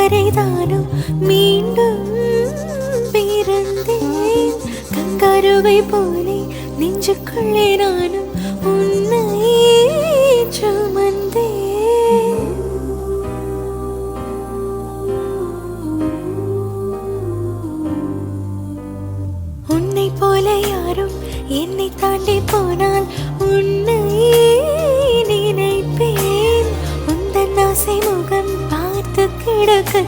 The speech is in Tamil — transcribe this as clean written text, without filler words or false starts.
வரைதானும் மீண்டும் பிறந்தேன். கங்காருவை போலே நெஞ்சுக்குள்ளே நானும் உன்னை சுமந்தேன். உன்னை போல யாரும் என்னை தாண்டி போனால் உன்னை நினைப்பேன். உந்தன் ஆசை முகம் பார்த்து கிடக்க